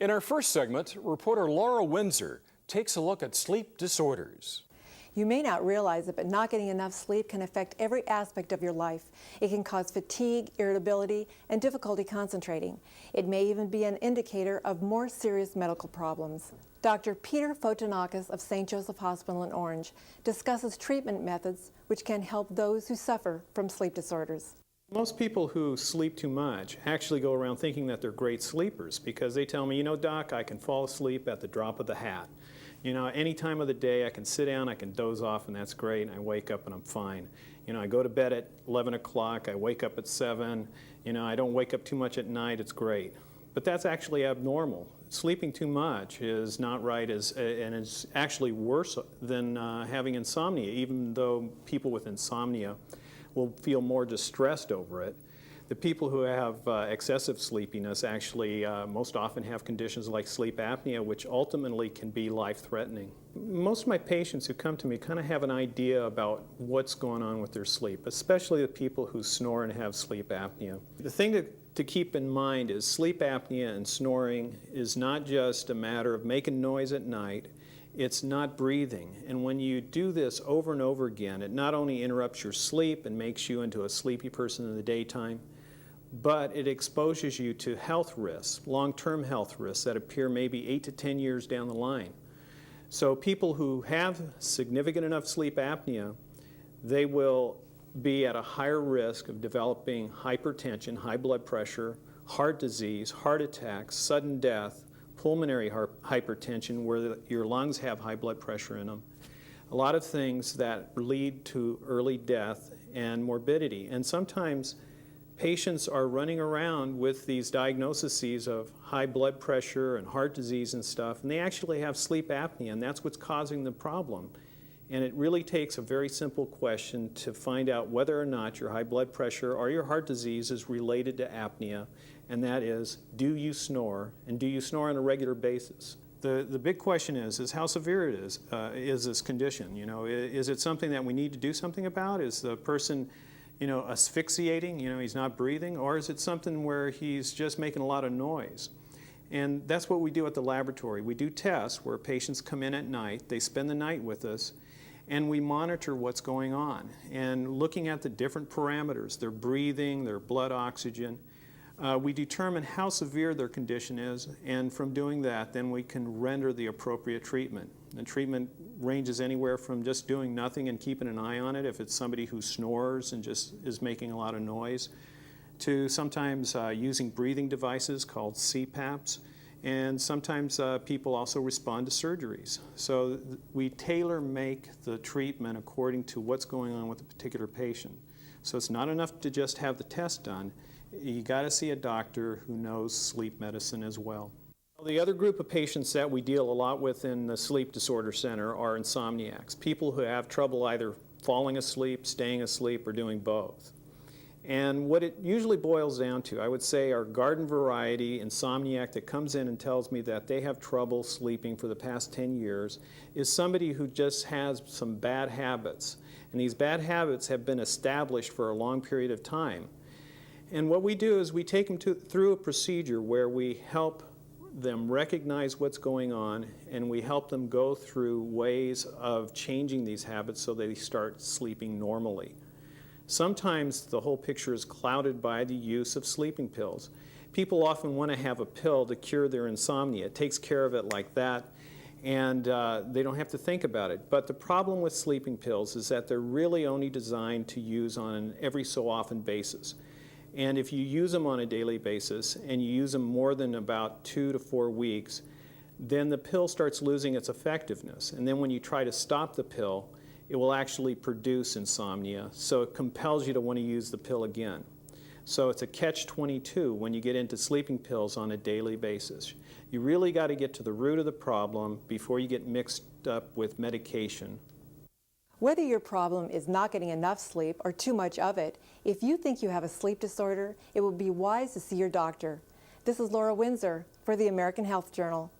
In our first segment, reporter Laura Windsor takes a look at sleep disorders. You may not realize it, but not getting enough sleep can affect every aspect of your life. It can cause fatigue, irritability, and difficulty concentrating. It may even be an indicator of more serious medical problems. Dr. Peter Fotinakes of St. Joseph Hospital in Orange discusses treatment methods which can help those who suffer from sleep disorders. Most people who sleep too much actually go around thinking that they're great sleepers because they tell me, you know, Doc, I can fall asleep at the drop of the hat. You know, any time of the day I can sit down, I can doze off, and that's great, and I wake up and I'm fine. You know, I go to bed at 11 o'clock, I wake up at 7, you know, I don't wake up too much at night, it's great. But that's actually abnormal. Sleeping too much is not right, and it's actually worse than having insomnia, even though people with insomnia will feel more distressed over it. The people who have excessive sleepiness actually most often have conditions like sleep apnea, which ultimately can be life-threatening. Most of my patients who come to me kind of have an idea about what's going on with their sleep, especially the people who snore and have sleep apnea. The thing to keep in mind is sleep apnea and snoring is not just a matter of making noise at night. It's not breathing. And when you do this over and over again, it not only interrupts your sleep and makes you into a sleepy person in the daytime, but it exposes you to health risks, long-term health risks that appear maybe 8 to 10 years down the line. So people who have significant enough sleep apnea, they will be at a higher risk of developing hypertension, high blood pressure, heart disease, heart attacks, sudden death, pulmonary hypertension where your lungs have high blood pressure in them. A lot of things that lead to early death and morbidity. And sometimes patients are running around with these diagnoses of high blood pressure and heart disease and stuff, and they actually have sleep apnea, and that's what's causing the problem. And it really takes a very simple question to find out whether or not your high blood pressure or your heart disease is related to apnea, and that is, do you snore, and do you snore on a regular basis? The big question is how severe it is this condition? You know, is it something that we need to do something about? Is the person, you know, asphyxiating, you know, he's not breathing, or is it something where he's just making a lot of noise? And that's what we do at the laboratory. We do tests where patients come in at night, they spend the night with us, and we monitor what's going on. And looking at the different parameters, their breathing, their blood oxygen, we determine how severe their condition is, and from doing that, then we can render the appropriate treatment. The treatment ranges anywhere from just doing nothing and keeping an eye on it, if it's somebody who snores and just is making a lot of noise, to sometimes using breathing devices called CPAPs, and sometimes people also respond to surgeries. So we tailor-make the treatment according to what's going on with a particular patient. So it's not enough to just have the test done. You got to see a doctor who knows sleep medicine as well. The other group of patients that we deal a lot with in the Sleep Disorder Center are insomniacs, people who have trouble either falling asleep, staying asleep, or doing both. And what it usually boils down to, I would say, our garden variety insomniac that comes in and tells me that they have trouble sleeping for the past 10 years is somebody who just has some bad habits. And these bad habits have been established for a long period of time. And what we do is we take them through a procedure where we help them recognize what's going on, and we help them go through ways of changing these habits so they start sleeping normally. Sometimes the whole picture is clouded by the use of sleeping pills. People often want to have a pill to cure their insomnia. It takes care of it like that, and they don't have to think about it. But the problem with sleeping pills is that they're really only designed to use on an every so often basis. And if you use them on a daily basis and you use them more than about 2 to 4 weeks, then the pill starts losing its effectiveness. And then when you try to stop the pill, it will actually produce insomnia. So it compels you to want to use the pill again. So it's a catch-22 when you get into sleeping pills on a daily basis. You really got to get to the root of the problem before you get mixed up with medication. Whether your problem is not getting enough sleep or too much of it, if you think you have a sleep disorder, it would be wise to see your doctor. This is Laura Windsor for the American Health Journal.